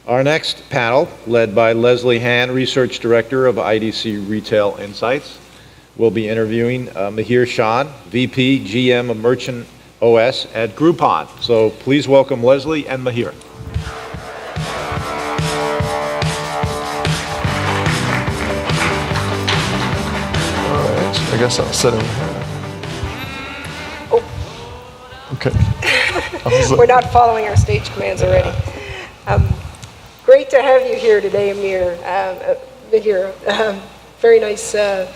Our next panel, led by Leslie Han, Research Director of IDC Retail Insights, will be interviewing Mihir Shan, VP, GM of Merchant OS at Groupon. So please welcome Leslie and Mihir. All right, I guess I'll sit over here. Oh. Okay. We're not following our stage commands already. Great to have you here today, Mihir. Very nice to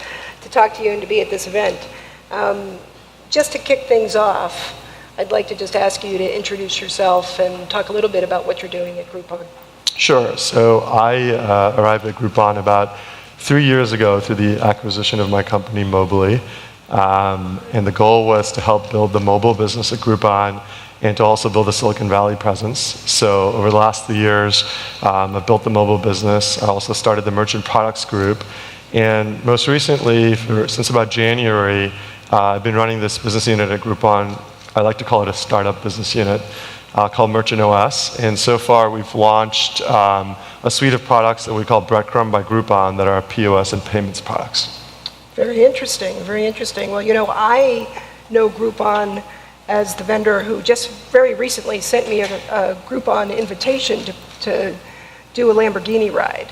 talk to you and to be at this event. Just to kick things off, I'd like to just ask you to introduce yourself and talk a little bit about what you're doing at Groupon. Sure. So I arrived at Groupon about 3 years ago through the acquisition of my company, Mobily. And the goal was to help build the mobile business at Groupon and to also build a Silicon Valley presence. So over the last 3 years, I've built the mobile business. I also started the Merchant Products Group. And most recently, since about January, I've been running this business unit at Groupon. I like to call it a startup business unit called Merchant OS. And so far, we've launched a suite of products that we call Breadcrumb by Groupon that are POS and payments products. Very interesting, very interesting. Well, you know, I know Groupon as the vendor who just very recently sent me a Groupon invitation to do a Lamborghini ride.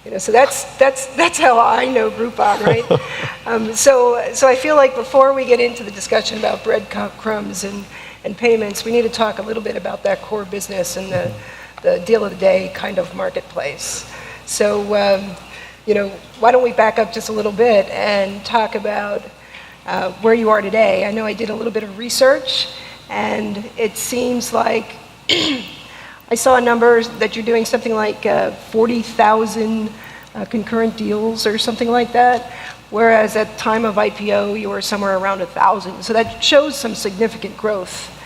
You know, so that's how I know Groupon, right? So I feel like before we get into the discussion about breadcrumbs and payments, we need to talk a little bit about that core business and the deal of the day kind of marketplace. So, you know, why don't we back up just a little bit and talk about where you are today. I know I did a little bit of research, and it seems like I saw a number that you're doing something like 40,000 concurrent deals or something like that, whereas at time of IPO you were somewhere around 1,000. So that shows some significant growth.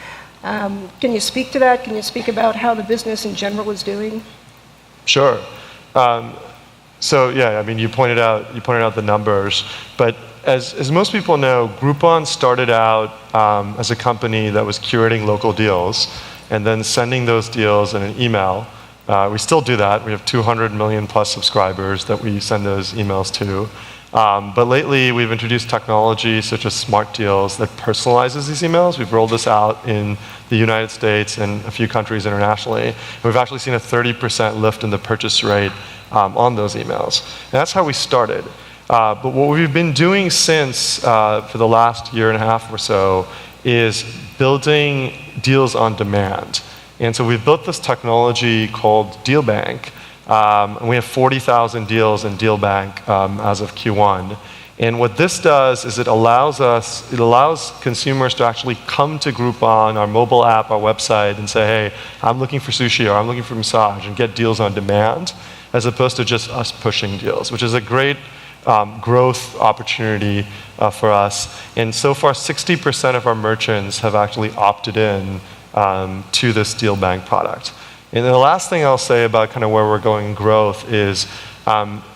Can you speak to that? Can you speak about how the business in general is doing? Sure. So yeah, I mean, you pointed out the numbers, but as most people know, Groupon started out as a company that was curating local deals and then sending those deals in an email. We still do that. We have 200 million plus subscribers that we send those emails to. But lately, we've introduced technology such as Smart Deals that personalizes these emails. We've rolled this out in the United States and a few countries internationally. And we've actually seen a 30% lift in the purchase rate on those emails. And that's how we started. But what we've been doing since for the last year and a half or so is building deals on demand. And so we've built this technology called Deal Bank. And we have 40,000 deals in Deal Bank as of Q1. And what this does is it allows consumers to actually come to Groupon, our mobile app, our website, and say, hey, I'm looking for sushi or I'm looking for massage, and get deals on demand, as opposed to just us pushing deals, which is a great growth opportunity for us. And so far, 60% of our merchants have actually opted in to this Deal Bank product. And then the last thing I'll say about kind of where we're going in growth is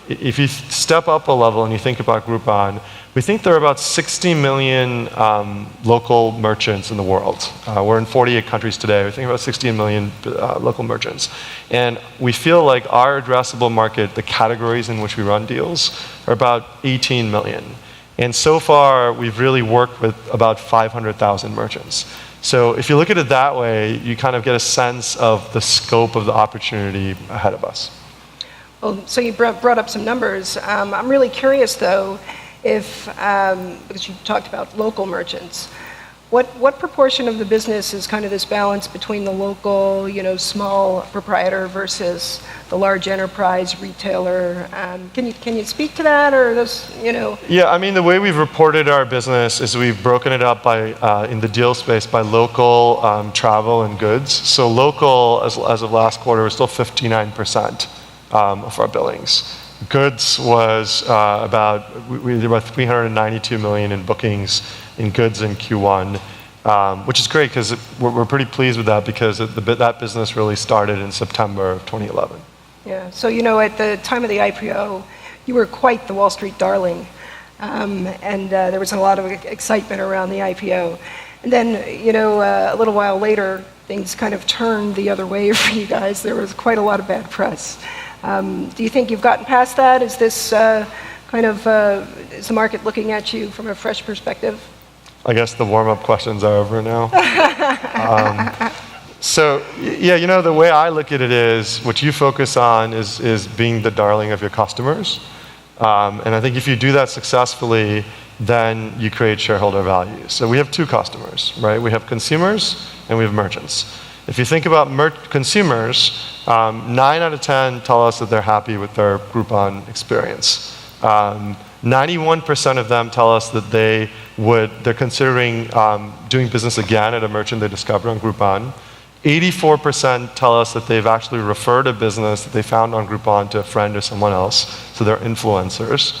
if you step up a level and you think about Groupon, we think there are about 60 million local merchants in the world. We're in 48 countries today. We think about 60 million local merchants. And we feel like our addressable market, the categories in which we run deals, are about 18 million. And so far, we've really worked with about 500,000 merchants. So if you look at it that way, you kind of get a sense of the scope of the opportunity ahead of us. Well, so you brought up some numbers. I'm really curious, though, if, because you talked about local merchants, what proportion of the business is kind of this balance between the local, you know, small proprietor versus the large enterprise retailer? Can you speak to that, or those, you know? Yeah, I mean, the way we've reported our business is we've broken it up by in the deal space by local, travel, and goods. So local, as of last quarter, was still 59% of our billings. Goods was we did about 392 million in bookings in goods in Q1, which is great because we're pretty pleased with that because that business really started in September of 2011. Yeah, so you know, at the time of the IPO, you were quite the Wall Street darling, and there was a lot of excitement around the IPO. And then, a little while later, things kind of turned the other way for you guys. There was quite a lot of bad press. Do you think you've gotten past that? Is this is the market looking at you from a fresh perspective? I guess the warm-up questions are over now. So, yeah, the way I look at it is, what you focus on is being the darling of your customers. And I think if you do that successfully, then you create shareholder value. So we have two customers, right? We have consumers and we have merchants. If you think about consumers, 9 out of 10 tell us that they're happy with their Groupon experience. 91% of them tell us that they're considering doing business again at a merchant they discovered on Groupon. 84% tell us that they've actually referred a business that they found on Groupon to a friend or someone else, so they're influencers.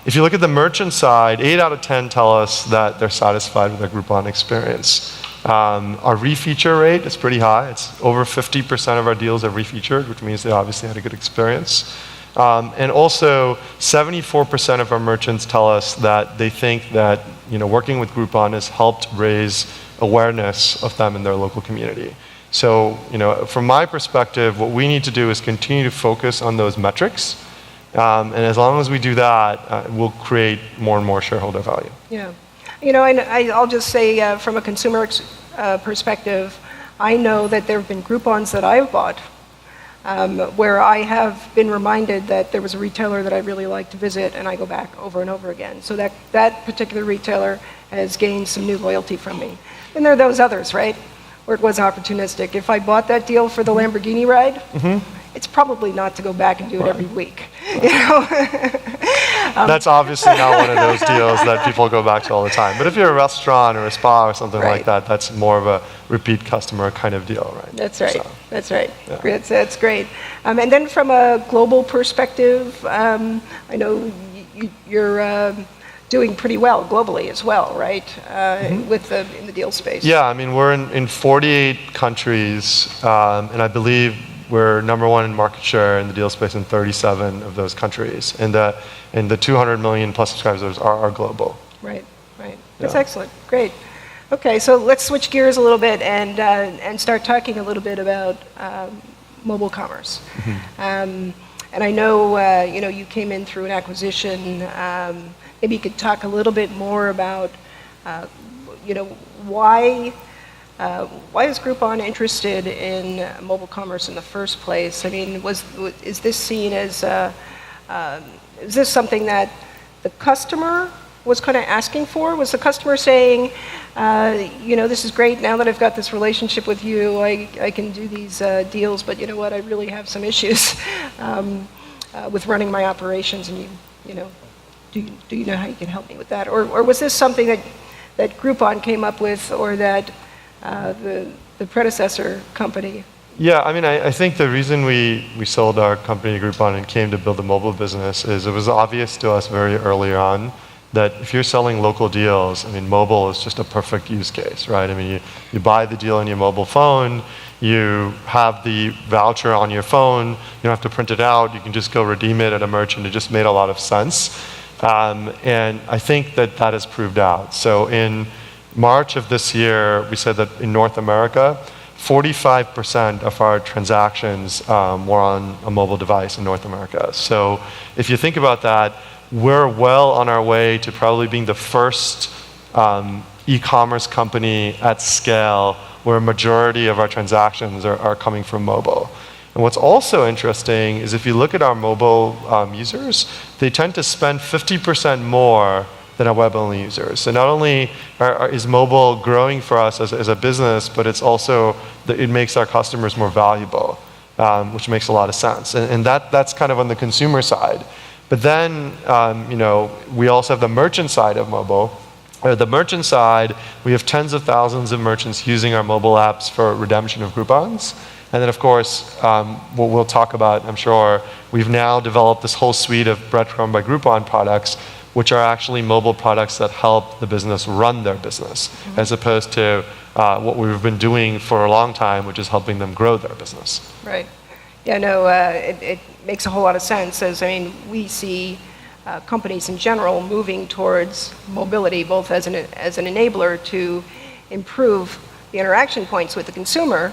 If you look at the merchant side, 8 out of 10 tell us that they're satisfied with their Groupon experience. Our refeature rate is pretty high. It's over 50% of our deals are refeatured, which means they obviously had a good experience. And also, 74% of our merchants tell us that they think that working with Groupon has helped raise awareness of them in their local community. So, from my perspective, what we need to do is continue to focus on those metrics. And as long as we do that, we'll create more and more shareholder value. Yeah. I'll just say from a consumer perspective, I know that there have been Groupons that I've bought where I have been reminded that there was a retailer that I really like to visit, and I go back over and over again. So that particular retailer has gained some new loyalty from me. And there are those others, right, where it was opportunistic. If I bought that deal for the Lamborghini ride, it's probably not to go back and do it every week. That's obviously not one of those deals that people go back to all the time. But if you're a restaurant or a spa or something like that, that's more of a repeat customer kind of deal, right? That's right. So, that's right. Yeah. That's great. And then from a global perspective, I know you're doing pretty well globally as well, right? In the deal space. Yeah, I mean, we're in 48 countries, and I believe we're number one in market share in the deal space in 37 of those countries. And the 200 million plus subscribers are global. Right. That's excellent. Great. Okay, so let's switch gears a little bit and start talking a little bit about mobile commerce. And I know you came in through an acquisition. Maybe you could talk a little bit more about why is Groupon interested in mobile commerce in the first place? I mean, is this seen as is this something that the customer was kind of asking for? Was the customer saying, this is great, now that I've got this relationship with you, I can do these deals, but you know what, I really have some issues with running my operations, and do you know how you can help me with that? Or was this something that Groupon came up with, or that the predecessor company? Yeah, I mean, I think the reason we sold our company to Groupon and came to build a mobile business is it was obvious to us very early on that if you're selling local deals, I mean, mobile is just a perfect use case, right? I mean, you buy the deal on your mobile phone, you have the voucher on your phone, you don't have to print it out, you can just go redeem it at a merchant. It just made a lot of sense. And I think that has proved out. So in March of this year, we said that in North America, 45% of our transactions were on a mobile device in North America. So if you think about that, we're well on our way to probably being the first e-commerce company at scale where a majority of our transactions are coming from mobile. And what's also interesting is if you look at our mobile users, they tend to spend 50% more than our web-only users. So not only is mobile growing for us as a business, but it's also it makes our customers more valuable, which makes a lot of sense. And that's kind of on the consumer side. But then, we also have the merchant side of mobile. The merchant side, we have tens of thousands of merchants using our mobile apps for redemption of coupons. And then, of course, what we'll talk about, I'm sure, we've now developed this whole suite of Breadcrumb by Groupon products, which are actually mobile products that help the business run their business, as opposed to what we've been doing for a long time, which is helping them grow their business. Right. Yeah, no, it makes a whole lot of sense. We see companies in general moving towards mobility, both as an enabler to improve the interaction points with the consumer,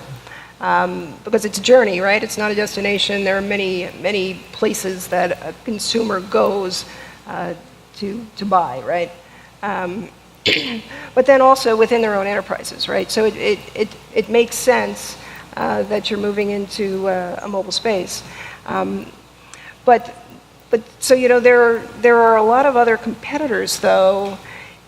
because it's a journey, right? It's not a destination. There are many places that a consumer goes to buy, right? But then also within their own enterprises, right? So it makes sense that you're moving into a mobile space. But so, there are a lot of other competitors, though,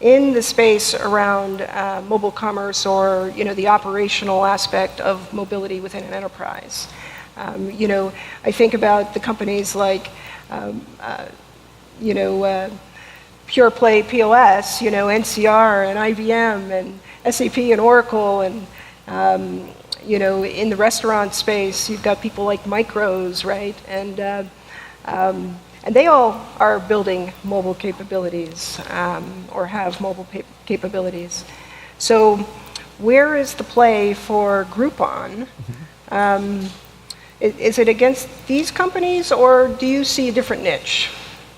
in the space around mobile commerce or, the operational aspect of mobility within an enterprise. I think about the companies like, pure play POS, NCR and IBM and SAP and Oracle and, in the restaurant space, you've got people like Micros, right? And they all are building mobile capabilities or have mobile capabilities. So where is the play for Groupon? Is it against these companies, or do you see a different niche?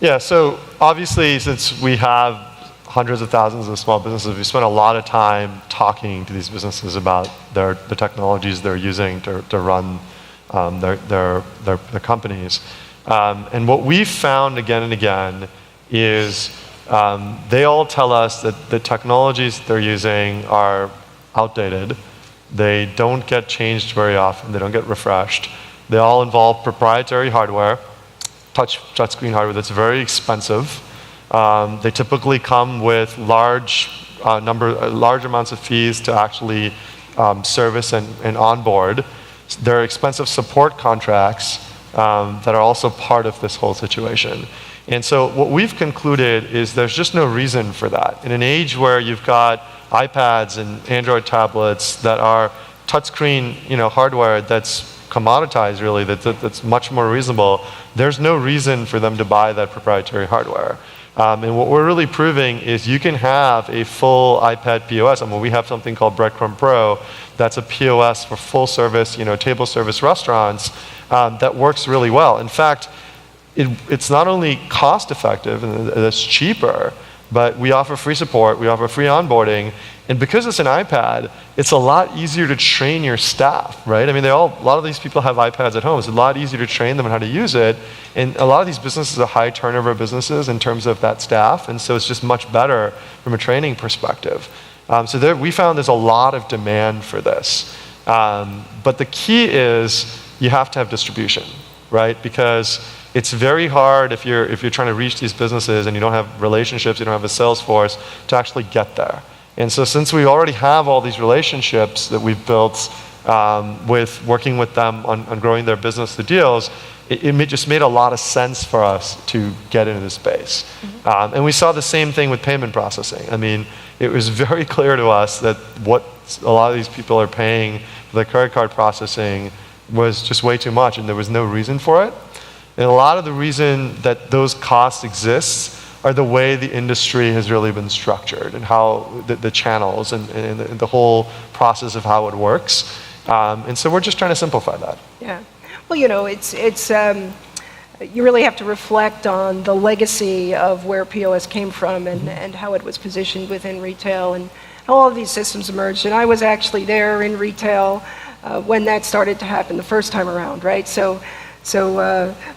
Yeah, so obviously, since we have hundreds of thousands of small businesses, we spend a lot of time talking to these businesses about the technologies they're using to run their companies. And what we've found again and again is they all tell us that the technologies they're using are outdated. They don't get changed very often. They don't get refreshed. They all involve proprietary hardware, touchscreen hardware that's very expensive. They typically come with large amounts of fees to actually service and onboard. There are expensive support contracts that are also part of this whole situation. And so what we've concluded is there's just no reason for that. In an age where you've got iPads and Android tablets that are touchscreen, hardware that's commoditized really, that's much more reasonable, there's no reason for them to buy that proprietary hardware. And what we're really proving is you can have a full iPad POS. We have something called Breadcrumb Pro that's a POS for full service, table service restaurants that works really well. In fact, it's not only cost effective and it's cheaper, but we offer free support, we offer free onboarding, and because it's an iPad, it's a lot easier to train your staff, right? A lot of these people have iPads at home. It's a lot easier to train them on how to use it, and a lot of these businesses are high turnover businesses in terms of that staff, and so it's just much better from a training perspective. So we found there's a lot of demand for this. But the key is you have to have distribution, right? Because it's very hard if you're trying to reach these businesses and you don't have relationships, you don't have a sales force to actually get there. And so since we already have all these relationships that we've built with working with them on growing their business through deals, it just made a lot of sense for us to get into this space. Mm-hmm. And we saw the same thing with payment processing. It was very clear to us that what a lot of these people are paying for the credit card processing was just way too much, and there was no reason for it. And a lot of the reason that those costs exist are the way the industry has really been structured and how the channels and the whole process of how it works. And so we're just trying to simplify that. Yeah. Well, it's you really have to reflect on the legacy of where POS came from and how it was positioned within retail and how all of these systems emerged. And I was actually there in retail when that started to happen the first time around, right? So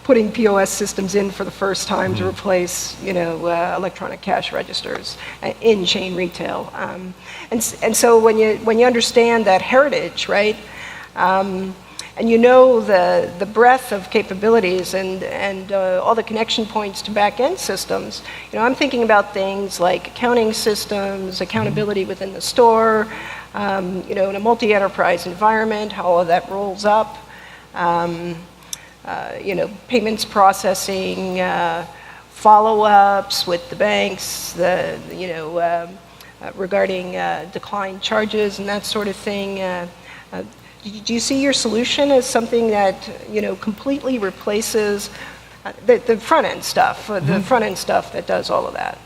putting POS systems in for the first time to replace, electronic cash registers in chain retail, and so when you understand that heritage, right, and the breadth of capabilities and all the connection points to back-end systems, I'm thinking about things like accounting systems, accountability within the store, in a multi-enterprise environment, how all of that rolls up. Payments processing, follow-ups with the banks, regarding declined charges and that sort of thing. Do you see your solution as something that completely replaces the front-end stuff, the front-end stuff that does all of that?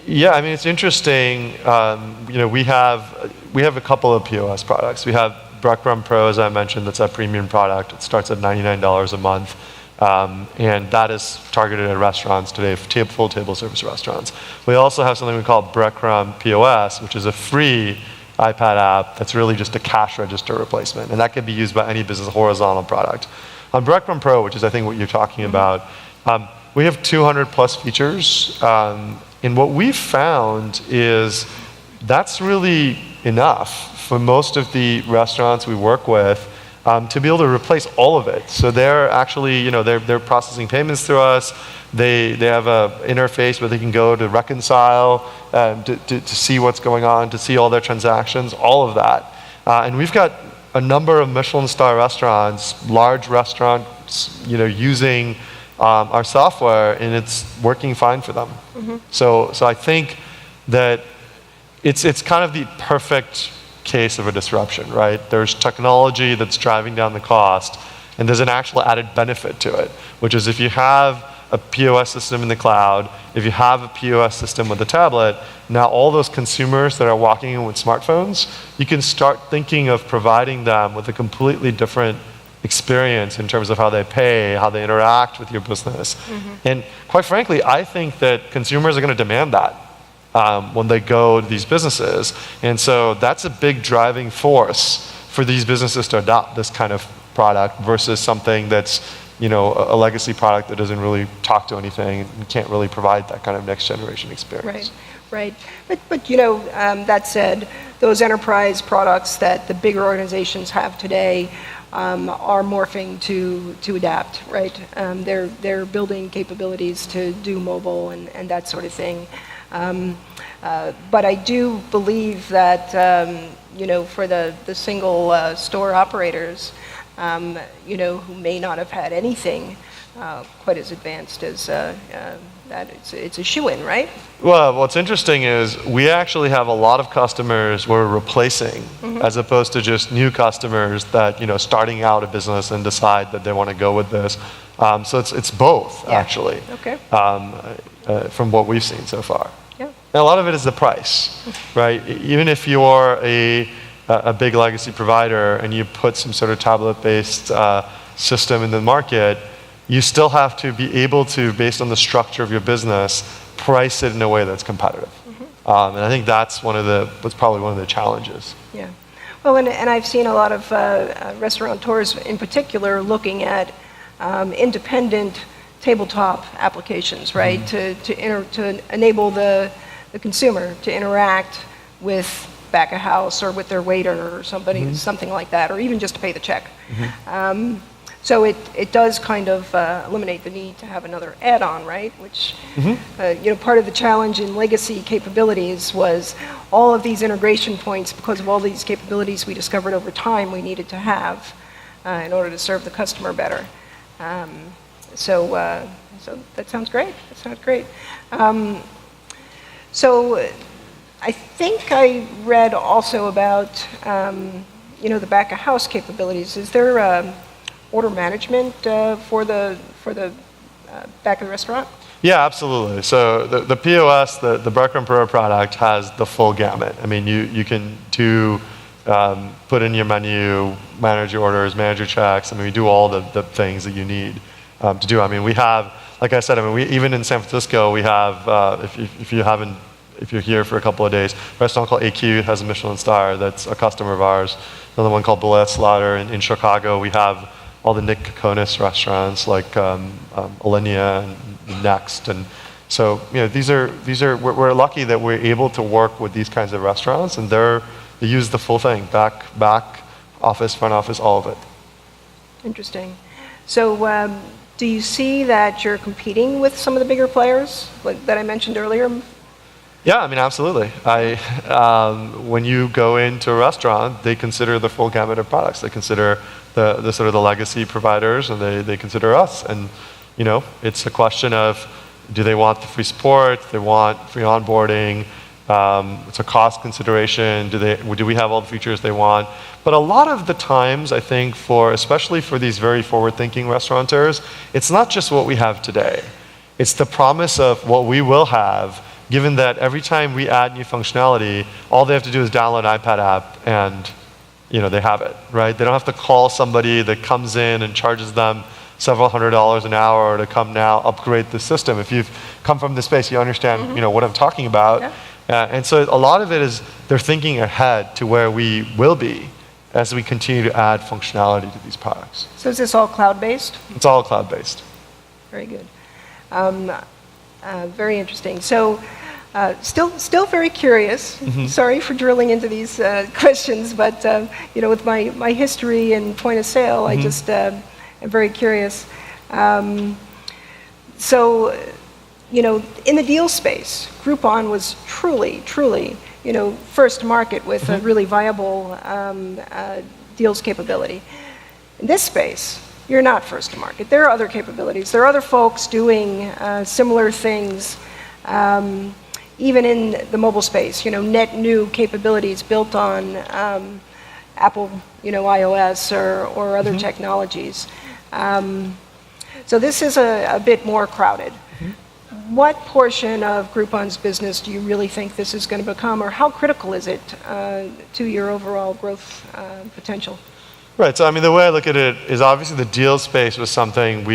Yeah, it's interesting. We have a couple of POS products. We have Breadcrumb Pro, as I mentioned, that's a premium product. It starts at $99 a month. And that is targeted at restaurants today, full table service restaurants. We also have something we call Breadcrumb POS, which is a free iPad app that's really just a cash register replacement. And that can be used by any business horizontal product. On Breadcrumb Pro, which is I think what you're talking about, we have 200 plus features. And what we've found is that's really enough for most of the restaurants we work with to be able to replace all of it. So they're actually, they're processing payments through us. They have an interface where they can go to reconcile, to see what's going on, to see all their transactions, all of that. And we've got a number of Michelin star restaurants, large restaurants, using our software, and it's working fine for them. So I think that it's kind of the perfect case of a disruption, right? There's technology that's driving down the cost, and there's an actual added benefit to it, which is if you have a POS system in the cloud, if you have a POS system with a tablet, now all those consumers that are walking in with smartphones, you can start thinking of providing them with a completely different experience in terms of how they pay, how they interact with your business. And quite frankly, I think that consumers are going to demand that when they go to these businesses. And so that's a big driving force for these businesses to adopt this kind of product versus something that's a legacy product that doesn't really talk to anything and can't really provide that kind of next generation experience. Right. But that said, those enterprise products that the bigger organizations have today are morphing to adapt, right? They're building capabilities to do mobile and that sort of thing. But I do believe that, for the single store operators, who may not have had anything quite as advanced as that, it's a shoo-in, right? Well, what's interesting is we actually have a lot of customers we're replacing as opposed to just new customers that, starting out a business and decide that they want to go with this. So it's both, actually, from what we've seen so far. And a lot of it is the price, right? Even if you're a big legacy provider and you put some sort of tablet-based system in the market, you still have to be able to, based on the structure of your business, price it in a way that's competitive. And I think that's probably one of the challenges. Yeah. Well, and I've seen a lot of restaurateurs in particular looking at independent tabletop applications, right? To enable the consumer to interact with back of house or with their waiter or something like that, or even just to pay the check. So it does kind of eliminate the need to have another add-on, right? Which, part of the challenge in legacy capabilities was all of these integration points, because of all these capabilities we discovered over time we needed to have in order to serve the customer better. So that sounds great. So I think I read also about, the back of house capabilities. Is there order management for the back of the restaurant? Yeah, absolutely. So the POS, the Breadcrumb Pro product has the full gamut. I mean, you can put in your menu, manage your orders, manage your checks. I mean, we do all the things that you need to do. I mean, we have, like I said, even in San Francisco, we have, if you're here for a couple of days, a restaurant called AQ has a Michelin star that's a customer of ours. Another one called Bullet Slaughter in Chicago. We have all the Nick Kokonis restaurants like Alinea and Next. And so, we're lucky that we're able to work with these kinds of restaurants, and they use the full thing, back office, front office, all of it. Interesting. So do you see that you're competing with some of the bigger players that I mentioned earlier? Yeah, absolutely. When you go into a restaurant, they consider the full gamut of products. They consider the sort of the legacy providers, and they consider us. And it's a question of, do they want the free support? Do they want free onboarding? It's a cost consideration. Do we have all the features they want? But a lot of the times, I think, especially for these very forward-thinking restaurateurs, it's not just what we have today. It's the promise of what we will have, given that every time we add new functionality, all they have to do is download an iPad app and they have it, right? They don't have to call somebody that comes in and charges them several $100s an hour to come now upgrade the system. If you've come from the space, you understand what I'm talking about. Yeah. And so a lot of it is they're thinking ahead to where we will be as we continue to add functionality to these products. So is this all cloud-based? It's all cloud-based. Very good. Very interesting. So, still very curious. Sorry for drilling into these questions, but with my history and point of sale, I just am very curious. So, in the deal space, Groupon was truly, first to market with a really viable deals capability. In this space, you're not first to market. There are other capabilities. There are other folks doing similar things, even in the mobile space, net new capabilities built on Apple, iOS or other technologies. So this is a bit more crowded. What portion of Groupon's business do you really think this is going to become, or how critical is it to your overall growth potential? Right, so I mean, the way I look at it is obviously the deal space was something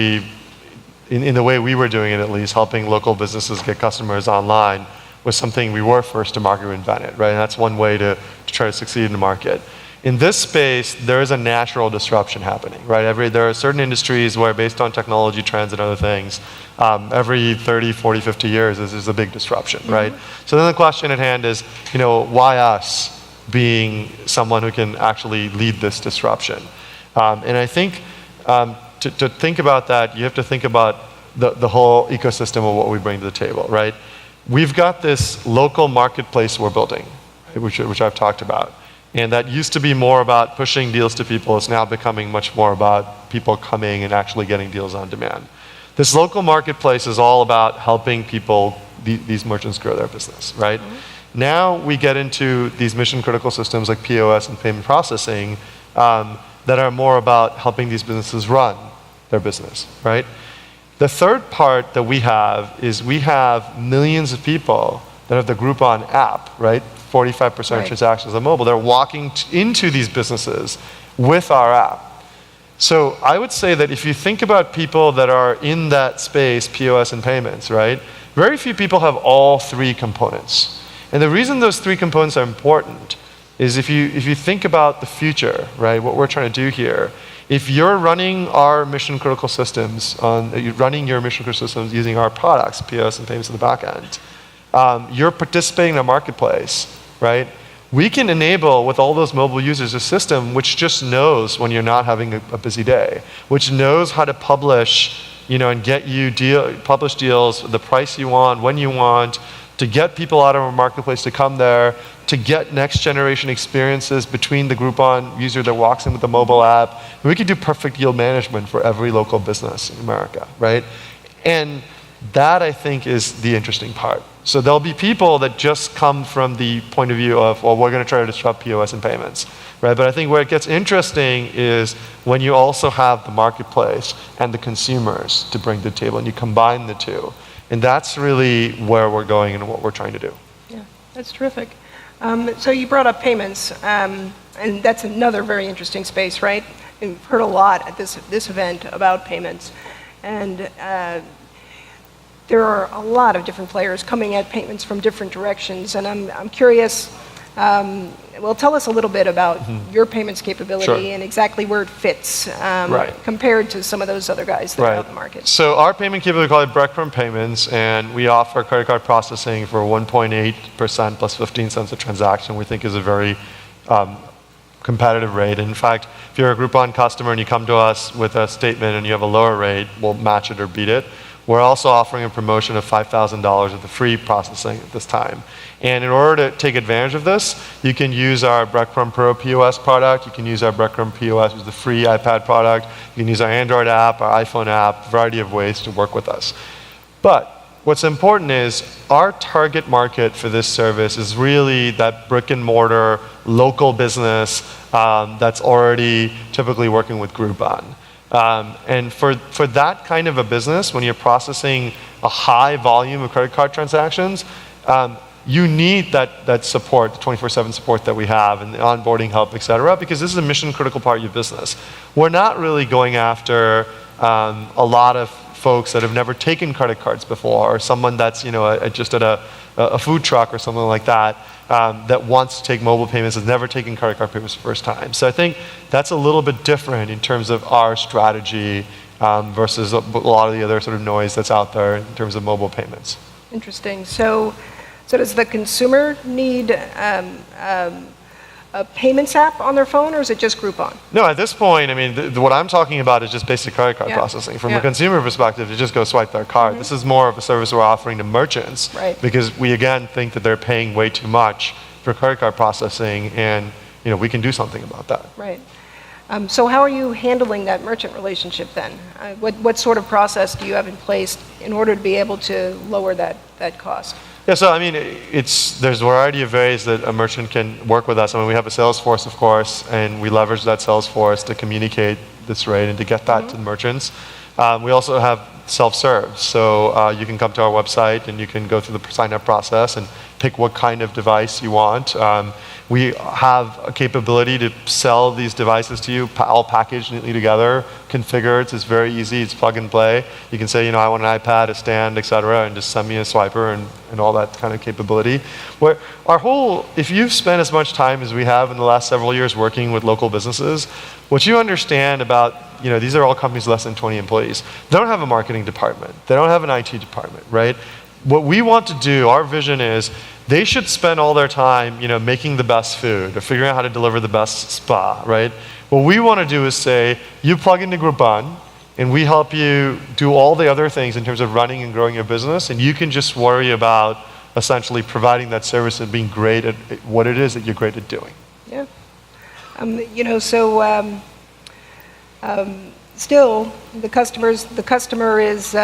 in the way we were doing it at least, helping local businesses get customers online, was something we were first to market, we invented, right? And that's one way to try to succeed in the market. In this space, there is a natural disruption happening, right? There are certain industries where based on technology trends and other things, every 30, 40, 50 years, there's a big disruption, right? So then the question at hand is, why us? Being someone who can actually lead this disruption. And I think to think about that, you have to think about the whole ecosystem of what we bring to the table, right? We've got this local marketplace we're building, which I've talked about. And that used to be more about pushing deals to people. It's now becoming much more about people coming and actually getting deals on demand. This local marketplace is all about helping people, these merchants grow their business, right? Now we get into these mission critical systems like POS and payment processing that are more about helping these businesses run their business, right? The third part that we have is we have millions of people that have the Groupon app, right? 45% of transactions on mobile. They're walking into these businesses with our app. So I would say that if you think about people that are in that space, POS and payments, right? Very few people have all three components. And the reason those three components are important is if you think about the future, right, what we're trying to do here, if you're running our mission critical systems, you're running your mission critical systems using our products, POS and payments in the back end, you're participating in a marketplace, right? We can enable with all those mobile users a system which just knows when you're not having a busy day, which knows how to publish, and get you publish deals, the price you want, when you want, to get people out of our marketplace to come there, to get next generation experiences between the Groupon user that walks in with the mobile app. And we could do perfect yield management for every local business in America, right? And that, I think, is the interesting part. So there'll be people that just come from the point of view of, well, we're going to try to disrupt POS and payments, right? But I think where it gets interesting is when you also have the marketplace and the consumers to bring to the table, and you combine the two. And that's really where we're going and what we're trying to do. Yeah, that's terrific. So you brought up payments, and that's another very interesting space, right? We've heard a lot at this event about payments. And there are a lot of different players coming at payments from different directions. And I'm curious, well, tell us a little bit about your payments capability and exactly where it fits compared to some of those other guys that are out in the market. So our payment capability, we call it breadcrumb payments, and we offer credit card processing for 1.8% plus 15 cents a transaction. We think is a very competitive rate. In fact, if you're a Groupon customer and you come to us with a statement and you have a lower rate, we'll match it or beat it. We're also offering a promotion of $5,000 of the free processing at this time. And in order to take advantage of this, you can use our Breadcrumb Pro POS product. You can use our Breadcrumb POS, which is the free iPad product. You can use our Android app, our iPhone app, a variety of ways to work with us. But what's important is our target market for this service is really that brick and mortar local business that's already typically working with Groupon. And for that kind of a business, when you're processing a high volume of credit card transactions, you need that support, the 24/7 support that we have and the onboarding help, et cetera, because this is a mission critical part of your business. We're not really going after a lot of folks that have never taken credit cards before, or someone that's just at a food truck or something like that, that wants to take mobile payments, has never taken credit card payments for the first time. So I think that's a little bit different in terms of our strategy versus a lot of the other sort of noise that's out there in terms of mobile payments. Interesting. So does the consumer need a payments app on their phone, or is it just Groupon? No, at this point, I mean, what I'm talking about is just basic credit card processing. From a consumer perspective, you just go swipe their card. This is more of a service we're offering to merchants, because we, again, think that they're paying way too much for credit card processing, and we can do something about that. Right. So how are you handling that merchant relationship then? What sort of process do you have in place in order to be able to lower that cost? Yeah, so I mean, there's a variety of ways that a merchant can work with us. I mean, we have a sales force, of course, and we leverage that sales force to communicate this rate and to get that to the merchants. We also have self-serve, so you can come to our website and you can go through the sign-up process and pick what kind of device you want. We have a capability to sell these devices to you, all packaged neatly together, configured. It's very easy. It's plug and play. You can say, I want an iPad, a stand, et cetera, and just send me a swiper and all that kind of capability. If you've spent as much time as we have in the last several years working with local businesses, what you understand about, these are all companies less than 20 employees. They don't have a marketing department. They don't have an IT department, right? What we want to do, our vision is, they should spend all their time, making the best food or figuring out how to deliver the best spa, right? What we want to do is say, you plug into Groupon, and we help you do all the other things in terms of running and growing your business, and you can just worry about essentially providing that service and being great at what it is that you're great at doing. Yeah. Still, the customer is,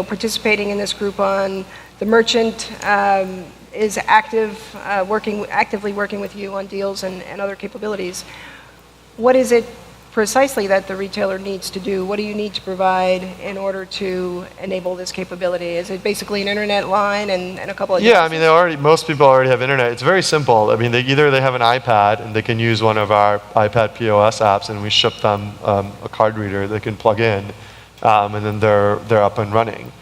participating in this Groupon. The merchant is actively working with you on deals and other capabilities. What is it precisely that the retailer needs to do? What do you need to provide in order to enable this capability? Is it basically an internet line and a couple of devices? I mean, most people already have internet. It's very simple. I mean, they have an iPad and they can use one of our iPad POS apps, and we ship them a card reader they can plug in, and then they're up and running.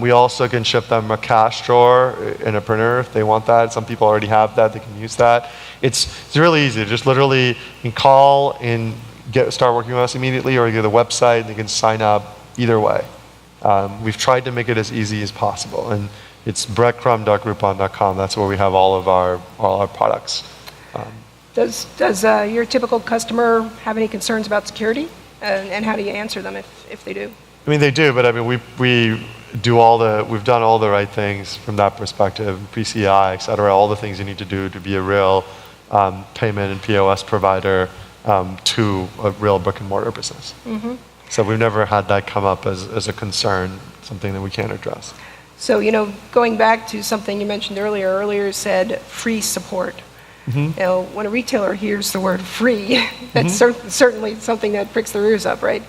We also can ship them a cash drawer and a printer if they want that. Some people already have that. They can use that. It's really easy. Just literally you can call and start working with us immediately, or you go to the website and they can sign up either way. We've tried to make it as easy as possible, and it's breadcrumb.groupon.com. That's where we have all our products. Does your typical customer have any concerns about security? And how do you answer them if they do? I mean, they do, but I mean, we've done all the right things from that perspective, PCI, et cetera, all the things you need to do to be a real payment and POS provider to a real brick and mortar business. Mm-hmm. So we've never had that come up as a concern, something that we can't address. So, going back to something you mentioned earlier said free support. Mm-hmm. When a retailer hears the word free, that's certainly something that pricks their ears up, right?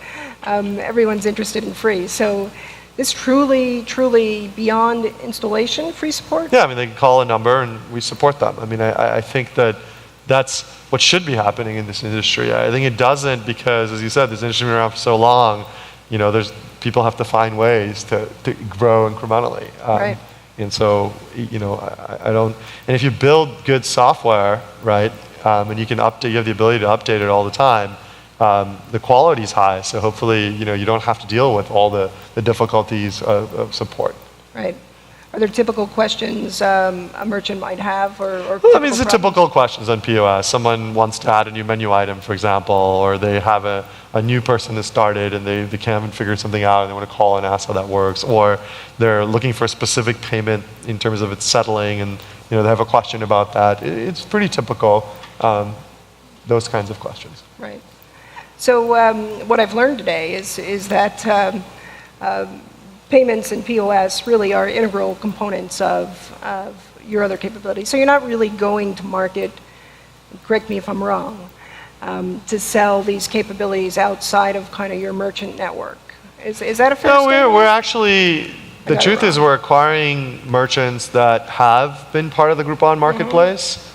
Everyone's interested in free. So this truly beyond installation free support? Yeah, I mean, they can call a number and we support them. I mean, I think that's what should be happening in this industry. I think it doesn't because, as you said, this industry has been around for so long. People have to find ways to grow incrementally. Right. And so, I don't. And if you build good software, right, and you have the ability to update it all the time, the quality is high. So hopefully, you don't have to deal with all the difficulties of support. Right. Are there typical questions a merchant might have, or well, I mean, it's the typical questions on POS. Someone wants to add a new menu item, for example, or they have a new person that started and they haven't figured something out and they want to call and ask how that works, or they're looking for a specific payment in terms of its settling and they have a question about that. It's pretty typical, those kinds of questions. Right. So what I've learned today is that payments and POS really are integral components of your other capabilities. So you're not really going to market, correct me if I'm wrong, to sell these capabilities outside of kind of your merchant network. Is that a fair statement? No, we're actually, the truth is we're acquiring merchants that have been part of the Groupon marketplace,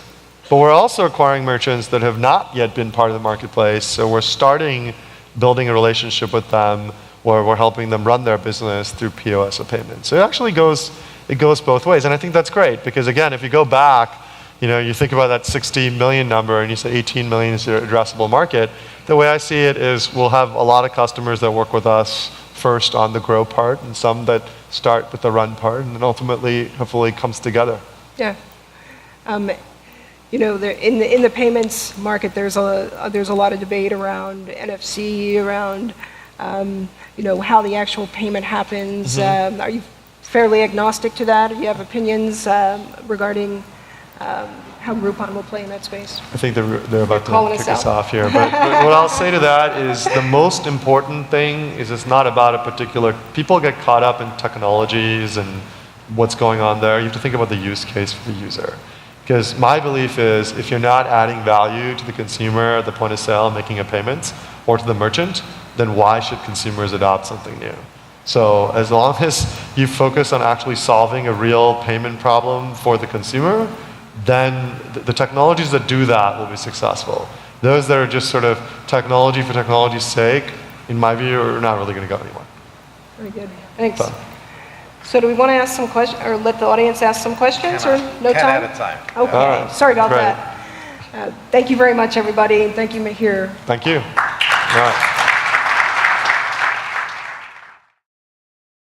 but we're also acquiring merchants that have not yet been part of the marketplace. So we're starting building a relationship with them where we're helping them run their business through POS or payments. So it goes both ways. And I think that's great because again, if you go back, you think about that 60 million number and you say 18 million is your addressable market. The way I see it is we'll have a lot of customers that work with us first on the grow part and some that start with the run part and then ultimately, hopefully comes together. Yeah. In the payments market, there's a lot of debate around NFC, around how the actual payment happens. Mm-hmm. Are you fairly agnostic to that? Do you have opinions regarding how Groupon will play in that space? I think they're about calling to kick us us out. off here. But what I'll say to that is the most important thing is it's not about a particular, people get caught up in technologies and what's going on there. You have to think about the use case for the user. Because my belief is if you're not adding value to the consumer at the point of sale making a payment or to the merchant, then why should consumers adopt something new? So as long as you focus on actually solving a real payment problem for the consumer, then the technologies that do that will be successful. Those that are just sort of technology for technology's sake, in my view, are not really going to go anywhere. Very good. Thanks. So do we want to ask some questions, or let the audience ask some questions, or no 10 time? at a time. Okay. All right. Sorry about Great. that. Thank you very much, everybody, and thank you, Mahir. Thank you. All right.